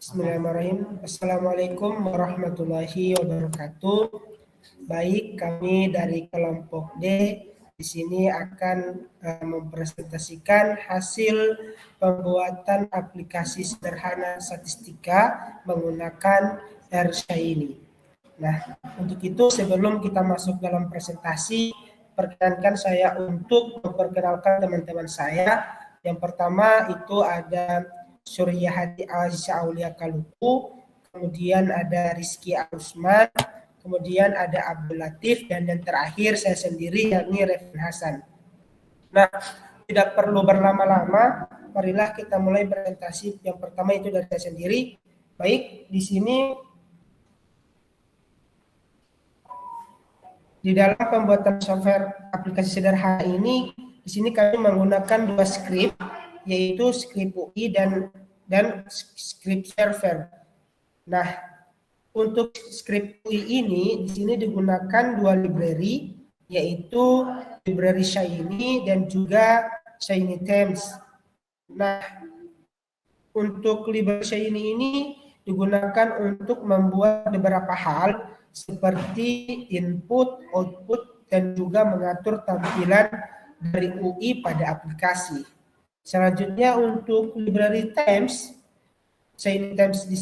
Bismillahirrahmanirrahim. Assalamualaikum warahmatullahi wabarakatuh. Baik, kami dari kelompok D di sini akan mempresentasikan hasil pembuatan aplikasi sederhana statistika menggunakan R-Shiny. Nah, untuk itu sebelum kita masuk dalam presentasi, perkenankan saya untuk memperkenalkan teman-teman saya. Yang pertama itu ada Suryahati Aziza Aulia Kaluku, kemudian ada Rizky Usman, kemudian ada Abdul Latif, dan yang terakhir saya sendiri yakni Refin Hasan. Nah, tidak perlu berlama-lama, marilah kita mulai presentasi. Yang pertama itu dari saya sendiri. Baik, di sini di dalam pembuatan software aplikasi sederhana ini, di sini kami menggunakan dua script, yaitu script UI dan script server. Nah, untuk script UI ini di sini digunakan dua library, yaitu library Shiny dan juga Shiny Themes. Nah, untuk library Shiny ini digunakan untuk membuat beberapa hal seperti input, output, dan juga mengatur tampilan dari UI pada aplikasi. Selanjutnya untuk library Themes, Shiny Themes di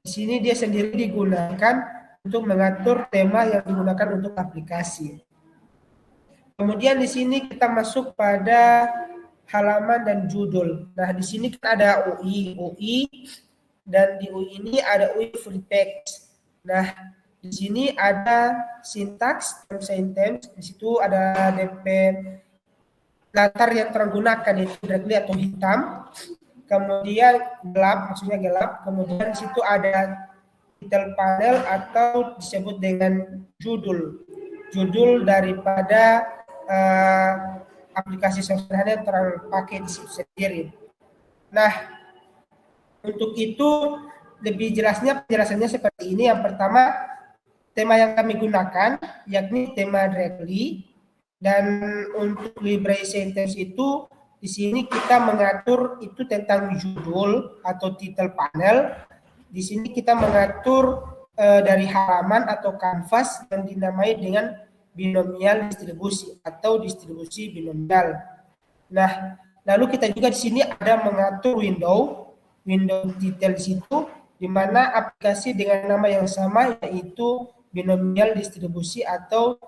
sini dia sendiri digunakan untuk mengatur tema yang digunakan untuk aplikasi. Kemudian di sini kita masuk pada halaman dan judul. Nah, di sini kita ada UI, dan di UI ini ada UI free text. Nah, di sini ada sintaks, sentence, di situ ada DP latar yang tergunakan itu directly atau hitam, kemudian gelap, maksudnya gelap, kemudian di situ ada title panel atau disebut dengan judul daripada aplikasi software yang terpakai di situ sendiri. Nah, untuk itu lebih jelasnya penjelasannya seperti ini. Yang pertama, tema yang kami gunakan yakni tema directly. Dan untuk library sentence itu di sini kita mengatur itu tentang judul atau title panel. Di sini kita mengatur dari halaman atau kanvas yang dinamai dengan binomial distribusi atau distribusi binomial. Nah, lalu kita juga di sini ada mengatur window detail di situ, di mana aplikasi dengan nama yang sama yaitu binomial distribusi atau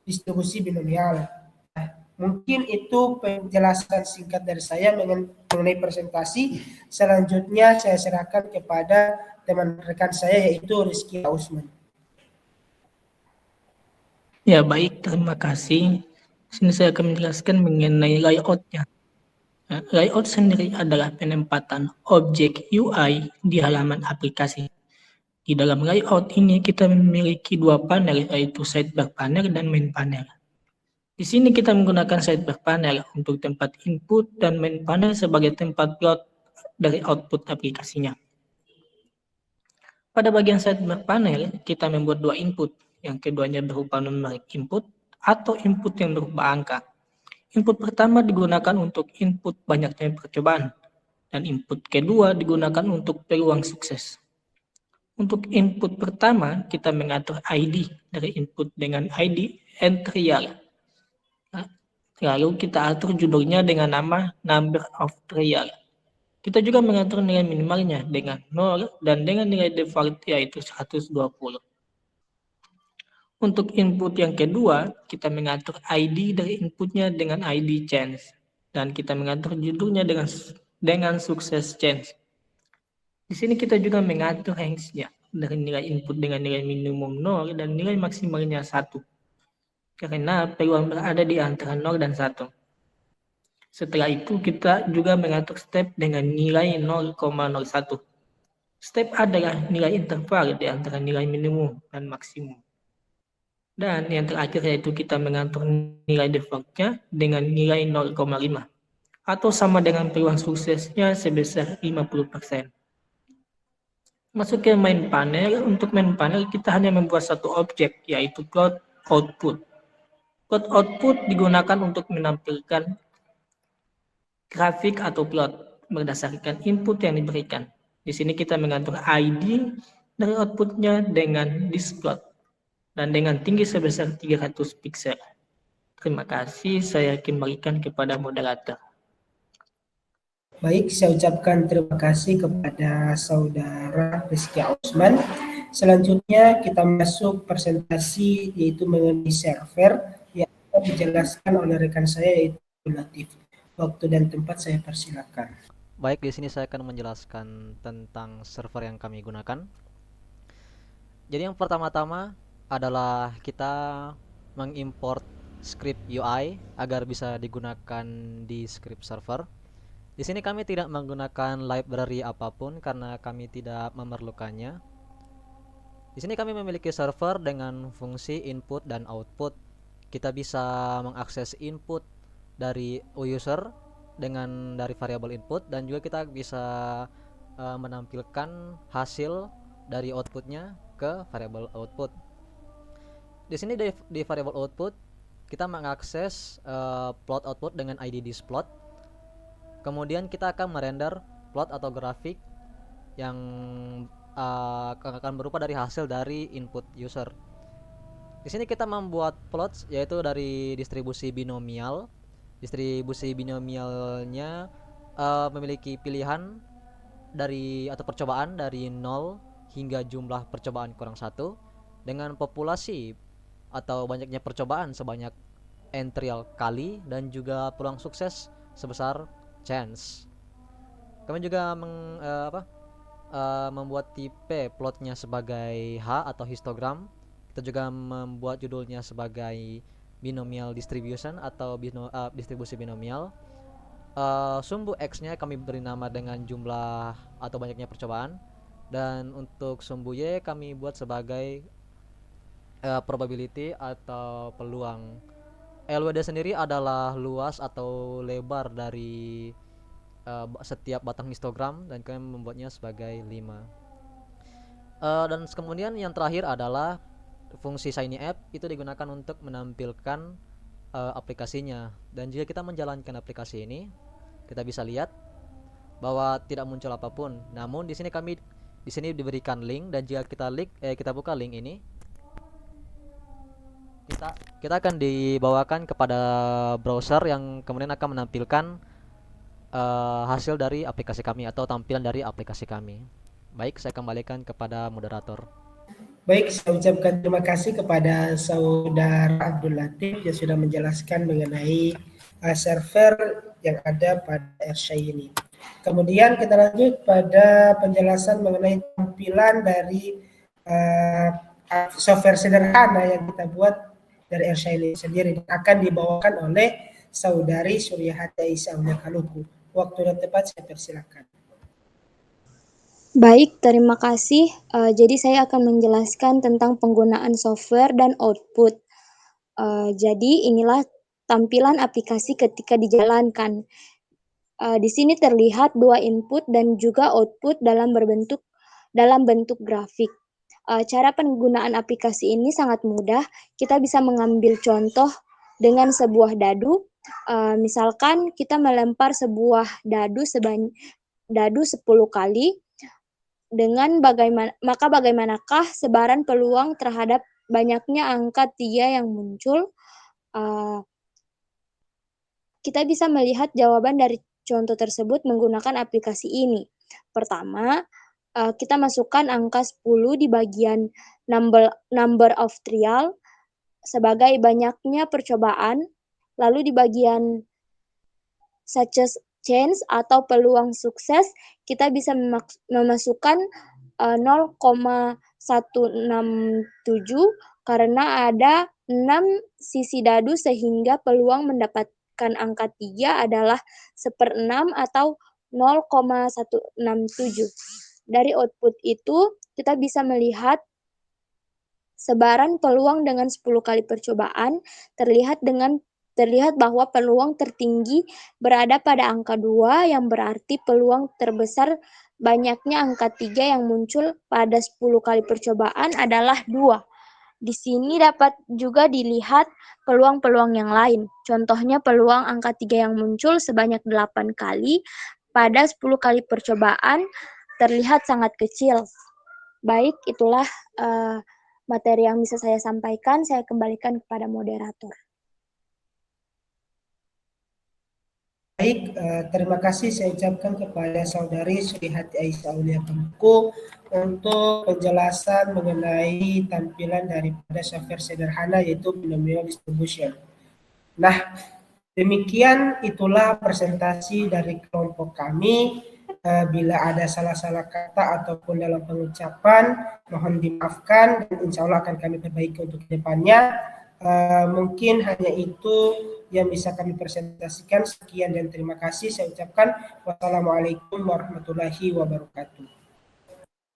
distribusi binomial. Nah, mungkin itu penjelasan singkat dari saya mengenai presentasi. Selanjutnya saya serahkan kepada teman rekan saya yaitu Rizky Usman. Ya, baik, terima kasih. Sini saya akan menjelaskan mengenai layout-nya. Layout sendiri adalah penempatan objek UI di halaman aplikasi. Di dalam layout ini kita memiliki dua panel, yaitu sidebar panel dan main panel. Di sini kita menggunakan sidebar panel untuk tempat input dan main panel sebagai tempat plot dari output aplikasinya. Pada bagian sidebar panel, kita membuat dua input, yang keduanya berupa numerik input atau input yang berupa angka. Input pertama digunakan untuk input banyaknya percobaan, dan input kedua digunakan untuk peluang sukses. Untuk input pertama, kita mengatur ID dari input dengan ID and trial. Lalu kita atur judulnya dengan nama number of trial. Kita juga mengatur nilai minimalnya dengan 0 dan dengan nilai default yaitu 120. Untuk input yang kedua, kita mengatur ID dari inputnya dengan ID change. Dan kita mengatur judulnya dengan sukses change. Di sini kita juga mengatur range-nya dari nilai input dengan nilai minimum 0 dan nilai maksimalnya 1. Karena peluang berada di antara 0 dan 1. Setelah itu kita juga mengatur step dengan nilai 0,01. Step adalah nilai interval di antara nilai minimum dan maksimum. Dan yang terakhir yaitu kita mengatur nilai default-nya dengan nilai 0,5 atau sama dengan peluang suksesnya sebesar 50%. Masuk ke main panel. Untuk main panel kita hanya membuat satu objek yaitu plot output. Plot output digunakan untuk menampilkan grafik atau plot berdasarkan input yang diberikan. Di Di sini kita mengatur ID dari outputnya dengan displot dan dengan tinggi sebesar 300 pixel. Terima kasih, saya kembalikan kepada moderator. Baik, saya ucapkan terima kasih kepada Saudara Rizky Osman. Selanjutnya kita masuk presentasi yaitu mengenai server yang akan dijelaskan oleh rekan saya yaitu Latif. Waktu dan tempat saya persilakan. Baik, di sini saya akan menjelaskan tentang server yang kami gunakan. Jadi yang pertama-tama adalah kita mengimport script UI agar bisa digunakan di script server. Di sini kami tidak menggunakan library apapun karena kami tidak memerlukannya. Di sini kami memiliki server dengan fungsi input dan output. Kita bisa mengakses input dari user dengan dari variabel input dan juga kita bisa menampilkan hasil dari outputnya ke variabel output. Di sini di variabel output kita mengakses plot output dengan ID displot. Kemudian kita akan merender plot atau grafik yang akan berupa dari hasil dari input user. Di sini kita membuat plots yaitu dari distribusi binomial. Distribusi binomialnya memiliki pilihan dari atau percobaan dari 0 hingga jumlah percobaan kurang 1 dengan populasi atau banyaknya percobaan sebanyak n trial kali dan juga peluang sukses sebesar chance. Kami juga membuat tipe plotnya sebagai H atau histogram. Kita juga membuat judulnya sebagai binomial distribution atau distribusi binomial. Sumbu X-nya kami beri nama dengan jumlah atau banyaknya percobaan, dan untuk sumbu Y kami buat sebagai probability atau peluang. LWD sendiri adalah luas atau lebar dari setiap batang histogram dan kami membuatnya sebagai 5. Dan kemudian yang terakhir adalah fungsi Shiny App, itu digunakan untuk menampilkan aplikasinya. Dan jika kita menjalankan aplikasi ini, kita bisa lihat bahwa tidak muncul apapun. Namun di sini diberikan link, dan jika kita buka link ini, kita akan dibawakan kepada browser yang kemudian akan menampilkan hasil dari aplikasi kami atau tampilan dari aplikasi kami. Baik, saya kembalikan kepada moderator. Baik, saya ucapkan terima kasih kepada Saudara Abdul Latif yang sudah menjelaskan mengenai server yang ada pada Airshine ini. Kemudian kita lanjut pada penjelasan mengenai tampilan dari software sederhana yang kita buat dari Airshine ini sendiri, akan dibawakan oleh Saudari Suryahati Aisyah Kaluku. Waktu dan tempat saya persilakan. Baik, terima kasih. Jadi saya akan menjelaskan tentang penggunaan software dan output. Jadi inilah tampilan aplikasi ketika dijalankan. Di sini terlihat dua input dan juga output dalam bentuk grafik. Cara penggunaan aplikasi ini sangat mudah. Kita bisa mengambil contoh dengan sebuah dadu. Misalkan kita melempar sebuah dadu 10 kali. Maka bagaimanakah sebaran peluang terhadap banyaknya angka 3 yang muncul? Kita bisa melihat jawaban dari contoh tersebut menggunakan aplikasi ini. Pertama, kita masukkan angka 10 di bagian number of trial sebagai banyaknya percobaan, lalu di bagian success chance atau peluang sukses kita bisa memasukkan 0,167 karena ada 6 sisi dadu sehingga peluang mendapatkan angka 3 adalah 1/6 atau 0,167. Dari output itu kita bisa melihat sebaran peluang dengan 10 kali percobaan terlihat bahwa peluang tertinggi berada pada angka 2 yang berarti peluang terbesar banyaknya angka 3 yang muncul pada 10 kali percobaan adalah 2. Di sini dapat juga dilihat peluang-peluang yang lain. Contohnya peluang angka 3 yang muncul sebanyak 8 kali pada 10 kali percobaan terlihat sangat kecil. Baik, itulah materi yang bisa saya sampaikan. Saya kembalikan kepada moderator. Baik, terima kasih saya ucapkan kepada Saudari Surihati Aisyah Aulia Pemku untuk penjelasan mengenai tampilan daripada software sederhana yaitu binomial distribution. Nah, demikian itulah presentasi dari kelompok kami. Bila ada salah-salah kata ataupun dalam pengucapan, mohon dimaafkan dan insya Allah akan kami perbaiki untuk kedepannya. Mungkin hanya itu yang bisa kami presentasikan. Sekian dan terima kasih. Saya ucapkan wassalamualaikum warahmatullahi wabarakatuh.